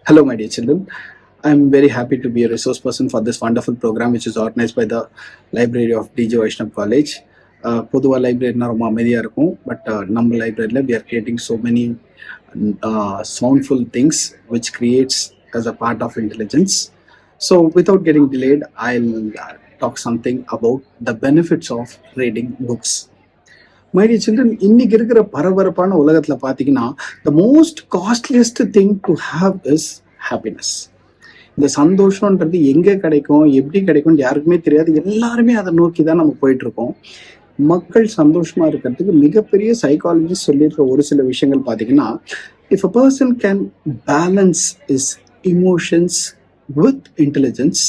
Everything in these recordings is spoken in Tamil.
Hello, my dear children. I'm very happy to be a resource person for this wonderful program, which is organized by the Library of DJ Vaishnav College. பொதுவாக லைப்ரரினா ரொம்ப அமைதியாக இருக்கும். பட் நம்ம லைப்ரரியில் we are creating so many soundful things which creates as a part of intelligence. So without getting delayed, I'll talk something about the benefits of reading books. My dear children, இன்னைக்கு இருக்கிற பரபரப்பான உலகத்தில் பார்த்தீங்கன்னா the most costliest thing to have is happiness. இந்த சந்தோஷம்ன்றது எங்கே கிடைக்கும், எப்படி கிடைக்கும்னு யாருக்குமே தெரியாது. எல்லாருமே அதை நோக்கி தான் நம்ம போயிட்டு இருக்கோம். மக்கள் சந்தோஷமா இருக்கிறதுக்கு மிகப்பெரிய சைக்காலஜிஸ்ட் சொல்லியிருக்க ஒரு சில விஷயங்கள் பார்த்தீங்கன்னா, if a person can balance is emotions with intelligence,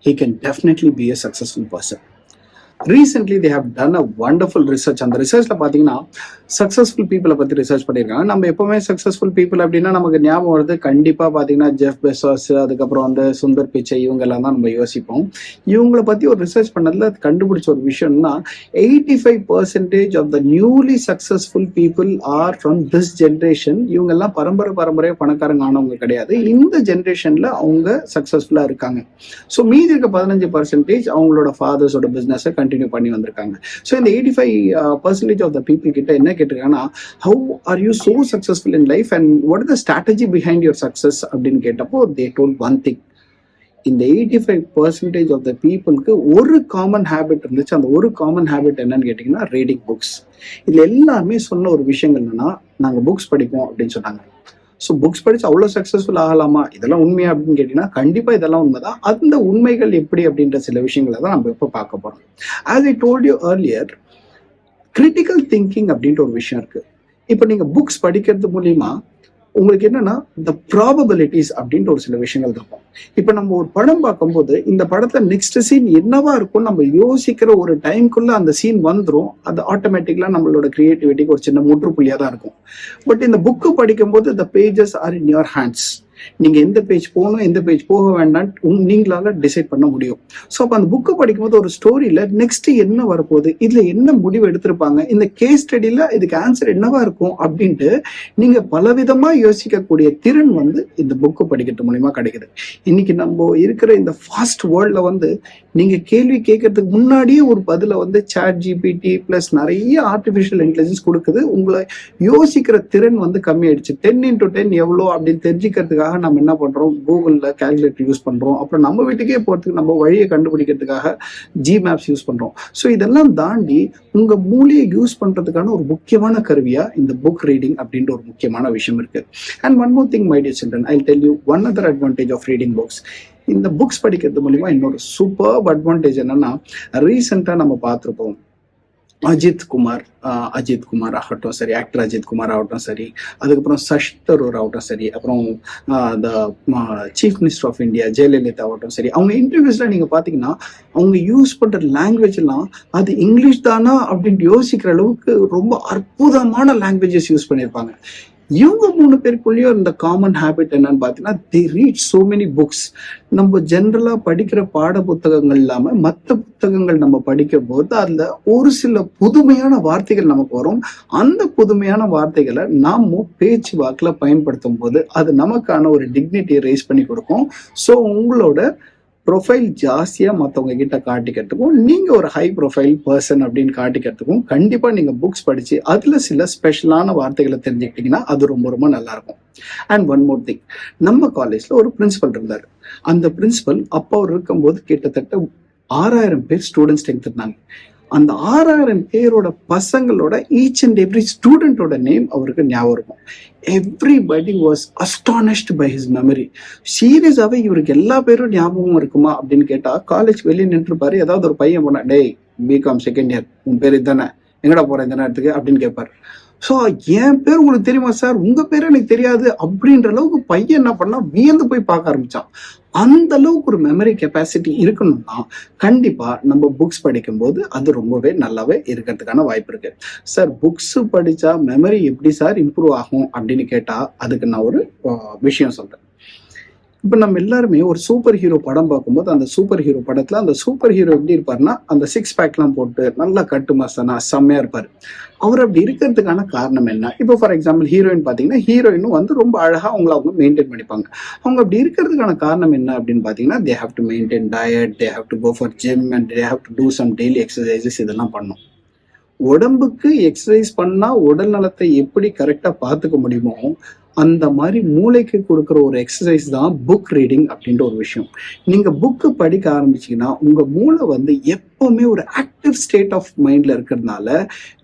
he can definitely be a successful person. Recently they have done a wonderful research. அந்த ரிசர்ச்ல பாத்தீங்கன்னா சக்சஸ்ஃபுல் பீப்புளை பத்தி ரிசர்ச் பண்ணியிருக்காங்க. நம்ம எப்பவுமே சக்சஸ்ஃபுல் பீப்புள் அப்படின்னா நமக்கு ஞாபகம் வருது கண்டிப்பா பாத்தீங்கன்னா ஜெஃப் பெசோஸ், அதுக்கப்புறம் வந்து சுந்தர் பிச்சை, இவங்க எல்லாம் தான் நம்ம யோசிப்போம். இவங்களை பத்தி ஒரு ரிசர்ச் பண்ணதுல கண்டுபிடிச்ச ஒரு விஷயம்னா 85% of the newly successful people are from this generation. இவங்க எல்லாம் பரம்பரையா பணக்காரங்க ஆனவங்க கிடையாது. இந்த ஜென்ரேஷன்ல அவங்க சக்சஸ்ஃபுல்லா இருக்காங்க. ஸோ மீதி இருக்க 15% அவங்களோட ஃபாதர்ஸோட பிசினஸை கண்டினியூ பண்ணி வந்திருக்காங்க. ஸோ இந்த 85% ஆஃப் த பீப்புள் கிட்ட என்ன கேட்டிருக்காங்கன்னா, how are you so successful in life and what is the strategy behind your success அப்படின்னு கேட்டப்போ தே டோல்ட் ஒன் திங். இந்த 85% ஆஃப் த பீப்புளுக்கு ஒரு காமன் ஹேபிட் இருந்துச்சு. அந்த ஒரு காமன் ஹேபிட் என்னன்னு கேட்டிங்கன்னா ரீடிங் புக்ஸ். இதுல எல்லாருமே சொன்ன ஒரு விஷயங்கள் என்னன்னா, நாங்கள் புக்ஸ் படிப்போம் அப்படின்னு சொன்னாங்க. ஸோ புக்ஸ் படிச்சு அவ்வளோ சக்ஸஸ்ஃபுல் ஆகலாமா, இதெல்லாம் உண்மையா அப்படின்னு கேட்டீங்கன்னா கண்டிப்பாக இதெல்லாம் உண்மைதான். அந்த உண்மைகள் எப்படி அப்படின்ற சில விஷயங்களை தான் நம்ம இப்போ பார்க்க போறோம். As I told you earlier, critical thinking அப்படின்ற ஒரு விஷயம் இருக்கு. இப்போ நீங்க புக்ஸ் படிக்கிறது மூலியமா உங்களுக்கு என்னன்னா த ப்ராபபிலிட்டிஸ் அப்படின்ற ஒரு சில விஷயங்கள் இருக்கும். இப்ப நம்ம ஒரு படம் பார்க்கும்போது இந்த படத்துல நெக்ஸ்ட் சீன் என்னவா இருக்கும் நம்ம யோசிக்கிற ஒரு டைம்குள்ள அந்த சீன் வந்துடும். அது ஆட்டோமேட்டிக்கலா நம்மளோட கிரியேட்டிவிட்டிக்கு ஒரு சின்ன முற்றுப்புள்ளியா தான் இருக்கும். பட் இந்த புக்கு படிக்கும்போது the pages are in your hands. நீங்க எந்த பேஜ் போகணும், எந்த பேஜ் போக வேண்டாம் நீங்களால டிசைட் பண்ண முடியும். ஸோ அப்போ அந்த புக்கு படிக்கும்போது ஒரு ஸ்டோரியில நெக்ஸ்ட் என்ன வரப்போகுது, இதுல என்ன முடிவு எடுத்திருப்பாங்க, இந்த கேஸ் ஸ்டடியில இதுக்கு ஆன்சர் என்னவா இருக்கும் அப்படின்ட்டு நீங்க பலவிதமா யோசிக்கக்கூடிய திறன் வந்து இந்த புக்கு படிக்கிறது மூலியமா கிடைக்குது. இன்னைக்கு நம்ம இருக்கிற இந்த ஃபாஸ்ட் வேர்ல்ட்ல வந்து நீங்க கேள்வி கேட்கறதுக்கு முன்னாடியே ஒரு பதில வந்து சாட் ஜிபிடி பிளஸ் நிறைய ஆர்டிபிஷியல் இன்டெலிஜென்ஸ் கொடுக்குது. உங்களை யோசிக்கிற திறன் வந்து கம்மியாயிடுச்சு. 10x10 எவ்வளோ அப்படின்னு தெரிஞ்சுக்கிறதுக்காக நம்ம என்ன பண்றோம், கூகுள்ல கால்குலேட்டர் யூஸ் பண்றோம். அப்புறம் நம்ம வீட்டுக்கே போறதுக்கு நம்ம வழியை கண்டுபிடிக்கிறதுக்காக ஜி மேப்ஸ் யூஸ் பண்றோம். ஸோ இதெல்லாம் தாண்டி உங்க மூளையை யூஸ் பண்றதுக்கான ஒரு முக்கியமான கருவியா இந்த புக் ரீடிங் அப்படின்ற ஒரு முக்கியமான விஷயம் இருக்கு. And one more thing my dear children, I tell you one other advantage of reading books. இந்த புக்ஸ் படிக்கிறது மூலியமா இன்னொரு சூப்பர் அட்வான்டேஜ் என்னன்னா, ரீசெண்டா நம்ம பார்த்திருப்போம் அஜித் குமார் ஆகட்டும் சரி, ஆக்டர் அஜித் குமார் ஆகட்டும் சரி, அதுக்கப்புறம் சசி தரூர் ஆகட்டும் சரி, அப்புறம் chief minister of India Jayalalithaa ஆகட்டும் சரி, அவங்க இன்டர்வியூஸ்ல நீங்க பாத்தீங்கன்னா அவங்க யூஸ் பண்ற லாங்குவேஜ் எல்லாம் அது இங்கிலீஷ் தானா அப்படின்னு யோசிக்கிற அளவுக்கு ரொம்ப அற்புதமான லாங்குவேஜஸ் யூஸ் பண்ணியிருப்பாங்க. இவங்க 3 பேருக்குள்ளேயும் இந்த காமன் ஹேபிட் என்னன்னு பாத்தீங்கன்னா, they read so many books. நம்ம ஜென்ரலா படிக்கிற பாட புத்தகங்கள் இல்லாம மற்ற புத்தகங்கள் நம்ம படிக்கும் போது அதுல ஒரு சில புதுமையான வார்த்தைகள் நமக்கு வரும். அந்த புதுமையான வார்த்தைகளை நாம பேச்சு வாக்குல பயன்படுத்தும் போது அது நமக்கான ஒரு டிக்னிட்டியை ரைஸ் பண்ணி கொடுக்கும். ஸோ உங்களோட ப்ரொஃபைல் ஜாஸ்தியா மற்றவங்க கிட்ட காட்டிக்கிறதுக்கும், நீங்க ஒரு ஹை ப்ரொஃபைல் பர்சன் அப்படின்னு காட்டிக்கிறதுக்கும் கண்டிப்பா நீங்க புக்ஸ் படிச்சு அதுல சில ஸ்பெஷலான வார்த்தைகளை தெரிஞ்சுக்கிட்டீங்கன்னா அது ரொம்ப ரொம்ப நல்லா இருக்கும். அண்ட் ஒன் மோர் திங், நம்ம காலேஜ்ல ஒரு பிரின்சிபல் இருந்தாரு. அந்த பிரின்சிபல் அப்போ அவர் இருக்கும்போது கிட்டத்தட்ட 6000 பேர் ஸ்டூடெண்ட்ஸ் இருந்தாங்க. அந்த 6000 பேரோட பசங்களோட ஈச் அண்ட் எவ்ரி ஸ்டூடெண்டோட நேம் அவருக்கு ஞாபகம் இருக்கும். Everybody was astonished by his memory. சீரியஸாவே இவருக்கு எல்லா பேரும் ஞாபகம் இருக்குமா அப்படின்னு கேட்டா, காலேஜ் வெளியே நின்றுப்பாரு. ஏதாவது ஒரு பையன் போனா, டேய் பிகாம் செகண்ட் இயர், உன் பேர் இதுதானே, எங்கடா போற இந்த நேரத்துக்கு அப்படின்னு கேட்பாரு. ஸோ என் பேர் உங்களுக்கு தெரியுமா சார், உங்க பேர் எனக்கு தெரியாது அப்படின்ற அளவுக்கு பையன் என்ன பண்ணா வியந்து போய் பார்க்க ஆரம்பிச்சான். அந்த அளவுக்கு ஒரு மெமரி கெப்பாசிட்டி இருக்கணும்னா கண்டிப்பா நம்ம புக்ஸ் படிக்கும் போது அது ரொம்பவே நல்லாவே இருக்கிறதுக்கான வாய்ப்பு இருக்கு. சார் புக்ஸ் படிச்சா மெமரி எப்படி சார் இம்ப்ரூவ் ஆகும் அப்படின்னு கேட்டா அதுக்கு நான் ஒரு விஷயம் சொல்றேன். இப்போ நம்ம எல்லாருமே ஒரு சூப்பர் ஹீரோ படம் பார்க்கும்போது அந்த சூப்பர் ஹீரோ படத்துல அந்த சூப்பர் ஹீரோ எப்படி இருப்பாருன்னா அந்த 6 பேக்லாம் போட்டு நல்லா கட்டு மசானா செம்மையா இருப்பாரு. அவர் அப்படி இருக்கிறதுக்கான காரணம் என்ன? இப்போ ஃபார் எக்ஸாம்பிள் ஹீரோயின் பாத்தீங்கன்னா ஹீரோயினும் வந்து ரொம்ப அழகா அவங்க மெயின்டைன் பண்ணிப்பாங்க. அவங்க அப்படி இருக்கிறதுக்கான காரணம் என்ன அப்படின்னு பாத்தீங்கன்னா they have to maintain diet, they have to go for gym and they have to do some daily exercises. இதெல்லாம் பண்ணும். உடம்புக்கு எக்ஸசைஸ் பண்ணா உடல் நலத்தை எப்படி கரெக்டா பாத்துக்க முடியுமோ அந்த மாதிரி மூளைக்கு கொடுக்குற ஒரு எக்ஸசைஸ் தான் புக் ரீடிங் அப்படின்ற ஒரு விஷயம். நீங்க புக்கு படிக்க ஆரம்பிச்சீங்கன்னா உங்க மூளை வந்து எப்பவுமே ஒரு ஆக்டிவ் ஸ்டேட் ஆஃப் மைண்ட்ல இருக்கிறதுனால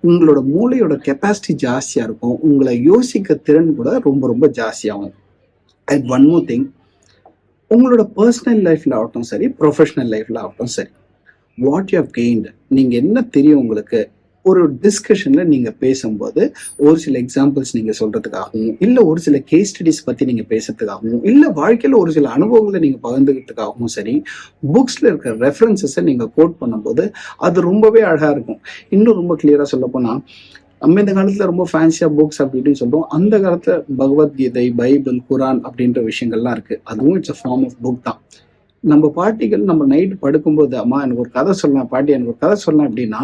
உங்களோட மூளையோட கெப்பாசிட்டி ஜாஸ்தியா இருக்கும். உங்களை யோசிக்க திறன் கூட ரொம்ப ரொம்ப ஜாஸ்தியாகும். அண்ட் ஒன் மோர் திங், உங்களோட பர்சனல் லைஃப்ல ஆகட்டும் சரி, ப்ரொஃபஷனல் லைஃப்ல ஆகட்டும் சரி, வாட் யூ ஹவ் கெயின்ட், நீங்க என்ன தெரியும் உங்களுக்கு, ஒரு டிஸ்கஷன்ல நீங்க பேசும்போது ஒரு சில எக்ஸாம்பிள்ஸ் நீங்க சொல்றதுக்காகவும், இல்ல ஒரு சில கேஸ் ஸ்டடிஸ் பத்தி நீங்க பேசுறதுக்காகவும், இல்ல வாழ்க்கையில ஒரு சில அனுபவங்களை நீங்க பகிர்ந்துக்கிறதுக்காகவும் சரி, புக்ஸ்ல இருக்கிற ரெஃபரன்சஸை நீங்க கோட் பண்ணும்போது அது ரொம்பவே அழகா இருக்கும். இன்னும் ரொம்ப கிளியரா சொல்ல போனா, நம்ம இந்த காலத்துல ரொம்ப ஃபேன்சியா புக்ஸ் அப்படின்னு சொல்றோம். அந்த காலத்துல பகவத்கீதை, பைபிள், குரான் அப்படின்ற விஷயங்கள்லாம் இருக்கு. அதுவும் it's a form of book தான். நம்ம பாட்டிகள் நம்ம நைட்டு படுக்கும்போது, அம்மா எனக்கு ஒரு கதை சொல்லலாம், பாட்டி எனக்கு ஒரு கதை சொல்லலாம் அப்படின்னா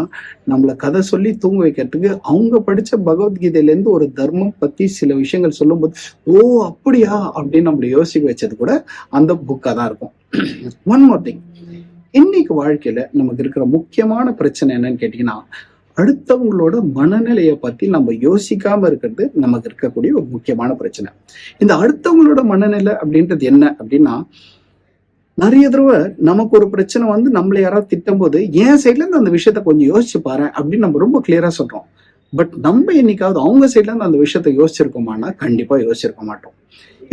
நம்மளை கதை சொல்லி தூங்க வைக்கிறதுக்கு அவங்க படிச்ச பகவத்கீதையில இருந்து ஒரு தர்மம் பத்தி சில விஷயங்கள் சொல்லும்போது, ஓ அப்படியா அப்படின்னு நம்மளை யோசிக்க வச்சது கூட அந்த புக்கா தான் இருக்கும். ஒன் மோர் திங், இன்னைக்கு வாழ்க்கையில நமக்கு இருக்கிற முக்கியமான பிரச்சனை என்னன்னு கேட்டீங்கன்னா, அடுத்தவங்களோட மனநிலையை பத்தி நம்ம யோசிக்காம இருக்கிறது நமக்கு இருக்கக்கூடிய ஒரு முக்கியமான பிரச்சனை. இந்த அடுத்தவங்களோட மனநிலை அப்படின்றது என்ன அப்படின்னா, நிறைய தடவை நமக்கு ஒரு பிரச்சனை வந்து நம்மள யாராவது திட்டும் போது என் சைட்ல இருந்து அந்த விஷயத்த கொஞ்சம் யோசிச்சு பாரு அப்படின்னு நம்ம ரொம்ப கிளியரா சொல்றோம். பட் நம்ம என்னைக்காவது அவங்க சைட்ல இருந்து அந்த விஷயத்த யோசிச்சிருக்கோமானா கண்டிப்பா யோசிச்சிருக்க மாட்டோம்.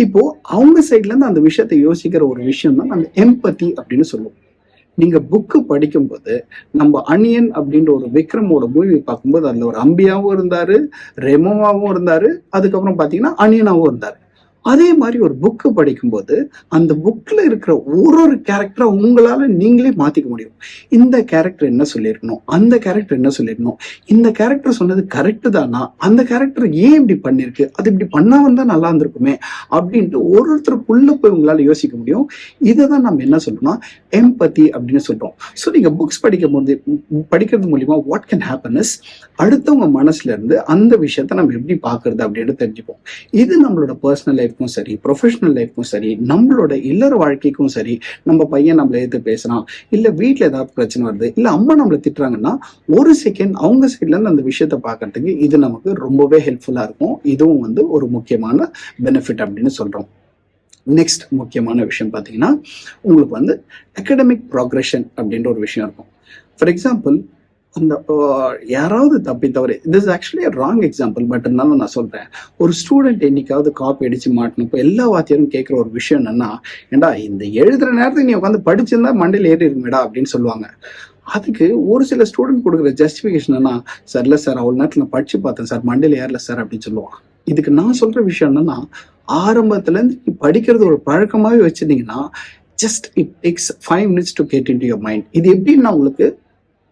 இப்போ அவங்க சைட்ல இருந்து அந்த விஷயத்த யோசிக்கிற ஒரு விஷயம் தான் நம்ம எம்பத்தி அப்படின்னு சொல்லுவோம். நீங்க புக்கு படிக்கும்போது நம்ம அனியன் அப்படின்ற ஒரு விக்ரமோட மூவி பார்க்கும்போது அதுல ஒரு அம்பியாவும் இருந்தாரு, ரெமோவாவும் இருந்தாரு, அதுக்கப்புறம் பாத்தீங்கன்னா அனியனாவும் இருந்தாரு. அதே மாதிரி ஒரு புக்கு படிக்கும்போது அந்த புக்ல இருக்கிற ஒரு கேரக்டரை உங்களால நீங்களே மாத்திக்க முடியும். இந்த கேரக்டர் என்ன சொல்லியிருக்கணும், அந்த கேரக்டர் என்ன சொல்லிருக்கணும், இந்த கேரக்டர் சொன்னது கரெக்ட் தானா, அந்த கேரக்டர் ஏன் இப்படி பண்ணிருக்கு, அது இப்படி பண்ணாம தான் நல்லா இருந்திருக்குமே அப்படின்ட்டு ஒருத்தருக்குள்ள போய் உங்களால யோசிக்க முடியும். இதை தான் நம்ம என்ன சொல்றோம்னா எம்பத்தி அப்படின்னு சொல்றோம். ஸோ நீங்க புக்ஸ் படிக்கிறது மூலியமா வாட் கேன் ஹேப்பன் இஸ், அடுத்தவங்க மனசுல இருந்து அந்த விஷயத்த நம்ம எப்படி பாக்குறது அப்படின்னு தெரிஞ்சுப்போம். இது நம்மளோட பர்சனல் லைஃப்க்கும் சரி, ப்ரொஃபஷனல் லைஃப்க்கும் சரி, நம்மளோட இல்லற வாழ்க்கைக்கும் சரி, நம்ம பையன் நம்மள எடுத்து பேசுறான், இல்ல வீட்டுல ஏதாவது பிரச்சனை வருது, இல்ல அம்மா நம்மள திட்டுறாங்கன்னா ஒரு செகண்ட் அவங்க சைட்ல இருந்து அந்த விஷயத்த பாக்குறதுக்கு இது நமக்கு ரொம்பவே ஹெல்ப்ஃபுல்லா இருக்கும். இதுவும் வந்து ஒரு முக்கியமான பெனிஃபிட் அப்படின்னு சொல்றோம். நெக்ஸ்ட் முக்கியமான விஷயம் பாத்தீங்கன்னா, உங்களுக்கு வந்து அகாடமிக் ப்ராக்ரெஷன் அப்படின்ற ஒரு விஷயம் இருக்கும். ஃபார் எக்ஸாம்பிள், அந்த யாராவது தப்பி தவறு, this actually wrong example, but இருந்தாலும் நான் சொல்றேன். ஒரு ஸ்டூடெண்ட் என்னைக்காவது காப்பி அடிச்சு மாட்டணும் எல்லா வாத்தியாரும் கேட்கிற ஒரு விஷயம் என்னன்னா, ஏண்டா இந்த எழுதுற நேரத்துக்கு நீ உட்காந்து படிச்சிருந்தா மண்டையில் ஏறி இருக்குமேடா அப்படின்னு சொல்லுவாங்க. அதுக்கு ஒரு சில ஸ்டூடெண்ட் கொடுக்குற ஜஸ்டிஃபிகேஷன் என்ன, சார் இல்ல சார் அவ்வளவு நேரத்தில் நான் படிச்சு பார்த்தேன் சார், மண்டையில் ஏறல சார் அப்படின்னு சொல்லுவான். இதுக்கு நான் சொல்ற விஷயம் என்னன்னா, ஆரம்பத்துல இருந்து நீ படிக்கிறது ஒரு பழக்கமாவே வச்சிருந்தீங்கன்னா just it takes 5 minutes to get into your mind. இது எப்படின்னு நான் உங்களுக்கு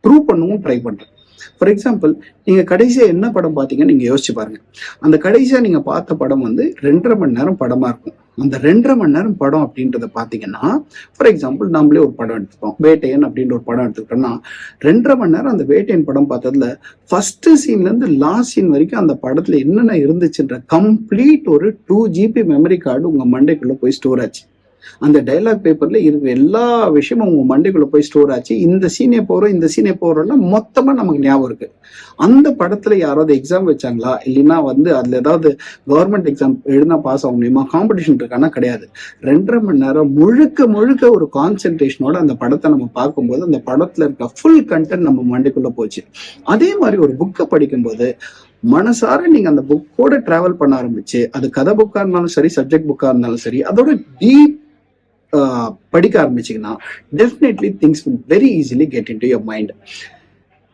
ப்ரூவ் பண்ணவும் ட்ரை பண்றேன். ஃபார் எக்ஸாம்பிள், நீங்க கடைசியா என்ன படம் பார்த்தீங்கன்னு நீங்க யோசிச்சு பாருங்க. அந்த கடைசியா நீங்க பார்த்த படம் வந்து 2.5 மணி நேரம் படமா இருக்கும். அந்த 2.5 மணி நேரம் படம் அப்படின்றத பாத்தீங்கன்னா, ஃபார் எக்ஸாம்பிள் நம்மளே ஒரு படம் எடுத்துப்போம், வேட்டையன் அப்படின்ற ஒரு படம் எடுத்துக்கிட்டோம்னா 2.5 மணி நேரம் அந்த வேட்டையன் படம் பார்த்ததுல ஃபர்ஸ்ட் சீன்ல இருந்து லாஸ்ட் சீன் வரைக்கும் அந்த படத்துல என்னென்ன இருந்துச்சுன்ற கம்ப்ளீட் ஒரு 2 GB மெமரி கார்டு உங்க மண்டைக்குள்ள போய் ஸ்டோர் ஆச்சு. அந்த டைலாக் பேப்பர்ல இருக்கிற எல்லா விஷயமும் உங்க மண்டைக்குள்ள போய் ஸ்டோர் ஆச்சு. இந்த சீனே போறோம், இந்த சீனே போறோம்னா மொத்தமா நமக்கு ஞாபகம் இருக்கு. அந்த படத்துல யாராவது எக்ஸாம் வச்சாங்களா, இல்லைன்னா வந்து அதுல ஏதாவது கவர்மெண்ட் எக்ஸாம் எழுதினா பாஸ் ஆக முடியுமா, காம்படிஷன் இருக்கானா, கிடையாது. 2.5 மணி நேரம் முழுக்க முழுக்க ஒரு கான்சென்ட்ரேஷனோட அந்த படத்தை நம்ம பார்க்கும்போது அந்த படத்துல இருக்க ஃபுல் கண்டென்ட் நம்ம மண்டைக்குள்ள போச்சு. அதே மாதிரி ஒரு புக்கை படிக்கும்போது மனசார நீங்க அந்த புக்கோட டிராவல் பண்ண ஆரம்பிச்சு, அது கதை புக்கா இருந்தாலும் சரி, சப்ஜெக்ட் புக்கா இருந்தாலும் சரி, அதோட டீப் படிக்க ஆரம்பிச்சீங்கன்னா definitely things will very easily get into your mind.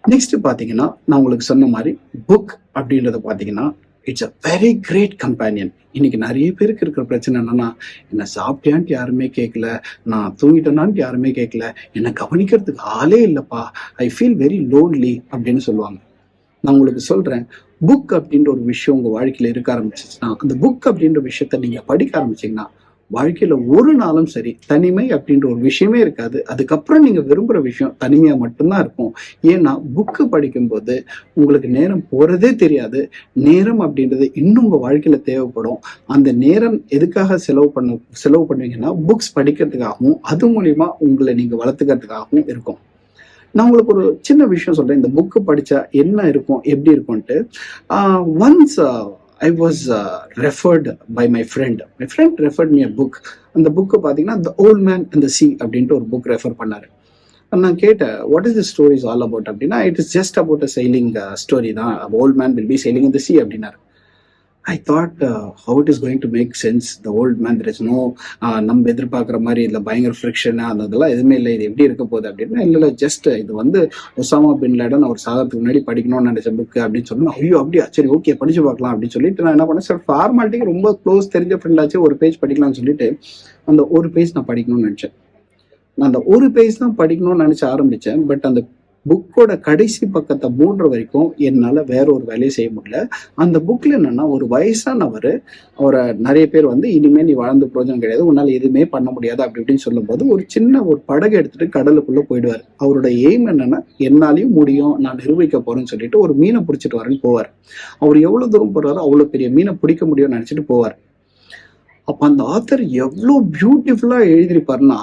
Next பாத்தீங்கன்னா, நான் உங்களுக்கு சொன்ன மாதிரி புக் அப்படின்றத பாத்தீங்கன்னா it's a very great companion. இன்னைக்கு நிறைய பேருக்கு இருக்கிற பிரச்சனை என்னன்னா, என்ன சாப்பிட்டியான்ட்டு யாருமே கேட்கல, நான் தூங்கிட்டேனான்ட்டு யாருமே கேட்கல, என்னை கவனிக்கிறதுக்கு ஆளே இல்லப்பா, ஐ ஃபீல் வெரி லோன்லி அப்படின்னு சொல்லுவாங்க. நான் உங்களுக்கு சொல்றேன், புக் அப்படின்ற ஒரு விஷயம் உங்க வாழ்க்கையில இருக்க ஆரம்பிச்சிச்சுன்னா, அந்த புக் அப்படின்ற விஷயத்த நீங்க படிக்க ஆரம்பிச்சீங்கன்னா வாழ்க்கையில ஒரு நாளும் சரி தனிமை அப்படின்ற ஒரு விஷயமே இருக்காது. அதுக்கப்புறம் நீங்க விரும்புற விஷயம் தனிமையா மட்டும்தான் இருக்கும். ஏன்னா புக்கு படிக்கும்போது உங்களுக்கு நேரம் போறதே தெரியாது. நேரம் அப்படின்றது இன்னும் உங்க வாழ்க்கையில தேவைப்படும். அந்த நேரம் எதுக்காக செலவு பண்ணுவீங்கன்னா புக்ஸ் படிக்கிறதுக்காகவும் அது மூலியமா உங்களை நீங்க வளர்த்துக்கிறதுக்காகவும் இருக்கும். நான் உங்களுக்கு ஒரு சின்ன விஷயம் சொல்றேன். இந்த புக்கு படிச்சா என்ன இருக்கும், எப்படி இருக்கும்ட்டு. Once I was referred by my friend. My friend referred me a book. அந்த புக்கு பார்த்தீங்கன்னா The Old Man and the Sea அப்படின்ட்டு ஒரு புக் ரெஃபர் பண்ணாரு. நான் கேட்டேன், what is the story is all about அப்படின்னா, it is just about a sailing story தான். Old man will be sailing in the sea அப்படின்னாரு. I thought how it is going to make sense. The old man there is no நம்ம எதிர்பார்க்குற மாதிரி இதில் பயங்கர ஃப்ரிக்ஷன் அதெல்லாம் எதுவுமே இல்லை, இது எப்படி இருக்க போகுது அப்படின்னா, இல்லை ஜஸ்ட் இது வந்து ஒசாமா பின் லேடன் அவர் சாகிறதுக்கு முன்னாடி படிக்கணும்னு நினைச்ச புக்கு அப்படின்னு சொன்னா, ஐயோ அப்படியா, சரி ஓகே படிச்சு பார்க்கலாம் அப்படின்னு சொல்லிட்டு நான் என்ன பண்ணேன், சார் ஃபார்மாலிட்டிக்கு ரொம்ப க்ளோஸ் தெரிஞ்ச ஃப்ரெண்டாச்சு ஒரு பேஜ் படிக்கலாம்னு சொல்லிட்டு அந்த ஒரு பேஜ் நான் படிக்கணும்னு நினச்சேன். நான் அந்த ஒரு பேஜ் தான் படிக்கணும்னு நினச்சி ஆரம்பித்தேன். பட் அந்த புக்கோட கடைசி பக்கத்தை மூடுற வரைக்கும் என்னால் வேற ஒரு வேலையை செய்ய முடியல. அந்த புக்கில் என்னன்னா, ஒரு வயசானவர் அவரை நிறைய பேர் வந்து இனிமேல் நீ வாழ்ந்த பிரோஜனம் கிடையாது, உன்னால் எதுவுமே பண்ண முடியாது அப்படி இப்படின்னு சொல்லும்போது ஒரு சின்ன ஒரு படகு எடுத்துட்டு கடலுக்குள்ளே போயிடுவார். அவரோட எய்ம் என்னன்னா, என்னாலையும் முடியும், நான் நிரூபிக்க போறேன்னு சொல்லிட்டு ஒரு மீனை பிடிச்சிட்டு வரேன்னு போவார். அவர் எவ்வளோ தூரம் போறாரோ அவ்வளோ பெரிய மீனை பிடிக்க முடியும்னு நினச்சிட்டு போவார். அப்போ அந்த ஆத்தர் எவ்வளோ பியூட்டிஃபுல்லாக எழுதியிருப்பாருன்னா,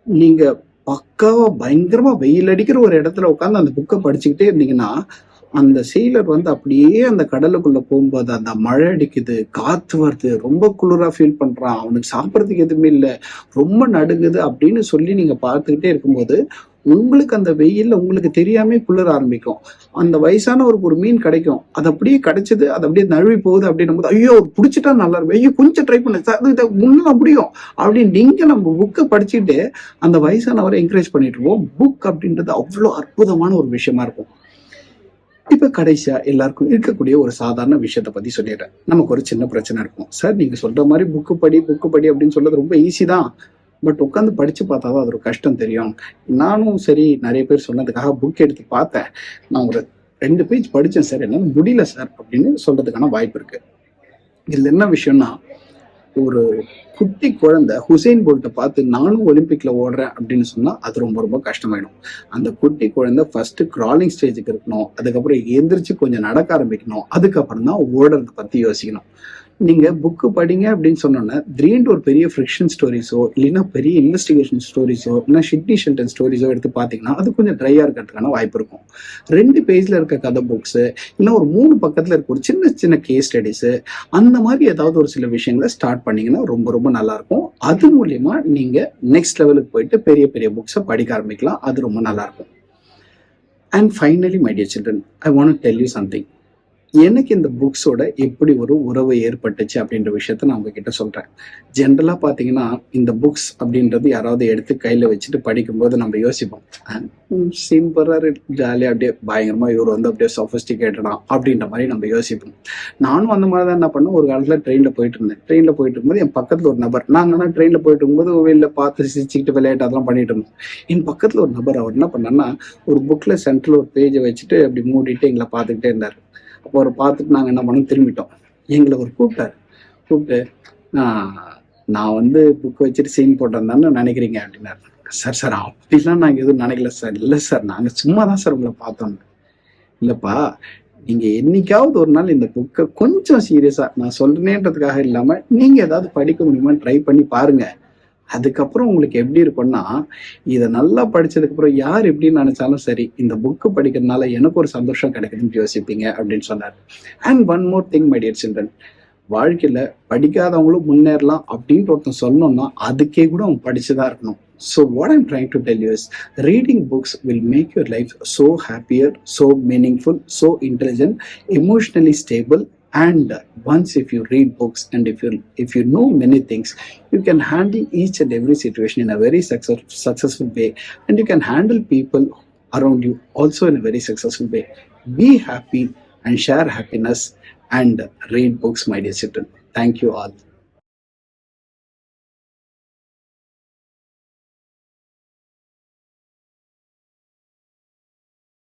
நீங்க பக்காவா பயங்கரமா வெயில் அடிக்கிற ஒரு இடத்துல உட்காந்து அந்த புக்கை படிச்சுக்கிட்டே இருந்தீங்கன்னா, அந்த செயலர் வந்து அப்படியே அந்த கடலுக்குள்ள போகும்போது அந்த மழை அடிக்குது, காத்து வருது, ரொம்ப குளிரா ஃபீல் பண்றான், அவனுக்கு சாப்பிட்றதுக்கு எதுவுமே இல்லை, ரொம்ப நடுங்குது அப்படின்னு சொல்லி நீங்க பார்த்துக்கிட்டே இருக்கும்போது உங்களுக்கு அந்த வெயில்ல உங்களுக்கு தெரியாம குளிர ஆரம்பிக்கும். அந்த வயசானவருக்கு ஒரு மீன் கிடைக்கும், அது அப்படியே கிடைச்சது, அது அப்படியே நழுவி போகுது அப்படின்னும் போது, ஐயோ பிடிச்சிட்டா நல்லா இருக்கும், ஐயோ கொஞ்சம் ட்ரை பண்ண முன்னா முடியும் அப்படின்னு நீங்க நம்ம புக்கை படிச்சுட்டு அந்த வயசானவரை என்கரேஜ் பண்ணிட்டு இருப்போம். புக் அப்படின்றது அவ்வளோ அற்புதமான ஒரு விஷயமா இருக்கும். இப்ப கடைசியா எல்லாருக்கும் இருக்கக்கூடிய ஒரு சாதாரண விஷயத்த பத்தி சொல்லிடுறேன். நமக்கு ஒரு சின்ன பிரச்சனை இருக்கும். சார் நீங்க சொல்ற மாதிரி புக்கு படி அப்படின்னு சொல்றது ரொம்ப ஈஸி தான், பட் உட்காந்து படிச்சு பார்த்தாதான் அது ஒரு கஷ்டம் தெரியும். நானும் சரி நிறைய பேர் சொன்னதுக்காக புக் எடுத்து பார்த்தேன், நான் ஒரு 2 பேஜ் படிச்சேன் சார், என்னால முடியல சார் அப்படின்னு சொல்றதுக்கான வாய்ப்பு இருக்கு. இதுல என்ன விஷயம்னா, ஒரு குட்டி குழந்தை ஹுசைன் போல்ட்டை பார்த்து நானும் ஒலிம்பிக்ல ஓடுறேன் அப்படின்னு சொன்னா அது ரொம்ப ரொம்ப கஷ்டமாயிடும். அந்த குட்டி குழந்தை ஃபர்ஸ்ட் கிராலிங் ஸ்டேஜுக்கு இருக்கணும், அதுக்கப்புறம் எந்திரிச்சு கொஞ்சம் நடக்க ஆரம்பிக்கணும், அதுக்கப்புறம் தான் ஓடுறத பத்தி யோசிக்கணும். நீங்க புக்கு படிங்க அப்படின்னு சொன்னோன்னா திடீர்னு ஒரு பெரிய ஃப்ரிக்ஷன் ஸ்டோரிஸோ இல்லைன்னா பெரிய இன்வெஸ்டிகேஷன் ஸ்டோரிஸோ இல்லை ஷிட்னி ஷெல்டன் ஸ்டோரிஸோ எடுத்து பார்த்தீங்கன்னா அது கொஞ்சம் ட்ரையாக இருக்கிறதுக்கான வாய்ப்பு இருக்கும். 2 பேஜ்ல இருக்க கதை புக்ஸு இல்லை ஒரு 3 பக்கத்தில் இருக்க ஒரு சின்ன சின்ன கேஸ் ஸ்டடிஸு அந்த மாதிரி ஏதாவது ஒரு சில விஷயங்களை ஸ்டார்ட் பண்ணீங்கன்னா ரொம்ப ரொம்ப நல்லா இருக்கும். அது மூலியமா நீங்க நெக்ஸ்ட் லெவலுக்கு போயிட்டு பெரிய பெரிய புக்ஸை படிக்க ஆரம்பிக்கலாம். அது ரொம்ப நல்லா இருக்கும். And finally my dear children, I want to tell you something. எனக்கு இந்த புக்ஸோட எப்படி ஒரு உறவு ஏற்பட்டுச்சு அப்படின்ற விஷயத்த நான் உங்ககிட்ட சொல்றேன். ஜென்ரலா பாத்தீங்கன்னா இந்த புக்ஸ் அப்படின்றது யாராவது எடுத்து கையில வச்சுட்டு படிக்கும்போது நம்ம யோசிப்போம், சிம்பிளா ஜாலியா அப்படியே பயங்கரமா இவர் வந்து அப்படியே சொஃபிஸ்டிகேட்டடா அப்படின்ற மாதிரி நம்ம யோசிப்போம். நானும் அந்த மாதிரி தான் என்ன பண்ணேன், ஒரு காலத்துல ட்ரெயின்ல போயிட்டு இருக்கும்போது என் பக்கத்துல ஒரு நபர், நாங்கன்னா ட்ரெயின்ல போயிட்டு இருக்கும்போது வெளியில பார்த்து சிரிச்சுக்கிட்டு விளையாட்டு அதெல்லாம் பண்ணிட்டு இருந்தோம். என் பக்கத்துல ஒரு நபர், அவர் என்ன பண்ணாருன்னா ஒரு புக்ல சென்டர்ல ஒரு பேஜை வச்சுட்டு அப்படி மூடிட்டு எங்களை பார்த்துக்கிட்டே இருந்தாரு. அப்போ அவர் பார்த்துட்டு நாங்கள் என்ன பண்ணோம், திரும்பிட்டோம். எங்களை ஒரு கூப்பிட்டு நான் வந்து புக் வச்சுட்டு சீன் போட்டிருந்தான்னு நினைக்கிறீங்க அப்படின்னாரு. சார் அப்படிலாம் நாங்கள் எதுவும் நினைக்கல சார். இல்லை சார், நாங்கள் சும்மா தான் சார் உங்களை பார்த்தோம். இல்லைப்பா, நீங்கள் என்னைக்காவது ஒரு நாள் இந்த புக்கை கொஞ்சம் சீரியஸாக நான் சொல்றேன்றதுக்காக இல்லாமல் நீங்கள் ஏதாவது படிக்க முடியுமான்னு ட்ரை பண்ணி பாருங்க. அதுக்கப்புறம் உங்களுக்கு எப்படி இருக்கும்னா, இதை நல்லா படிச்சதுக்கு அப்புறம் யார் எப்படின்னு நினைச்சாலும் சரி, இந்த புக்கு படிக்கிறதுனால எனக்கு ஒரு சந்தோஷம் கிடைக்குதுன்னு யோசிப்பீங்க அப்படின்னு சொன்னார். And one more thing my dear children, வாழ்க்கையில படிக்காதவங்களும் முன்னேறலாம் அப்படின்ட்டு ஒருத்தன் சொன்னோம்னா அதுக்கே கூட அவன் படிச்சுதான் இருக்கணும். So what I'm trying to tell you is, reading books will make your life so happier, so meaningful, so intelligent, emotionally stable. And once if you read books and if you know many things, you can handle each and every situation in a very successful way, and you can handle people around you also in a very successful way. Be happy and share happiness and read books, my dear children. Thank you all.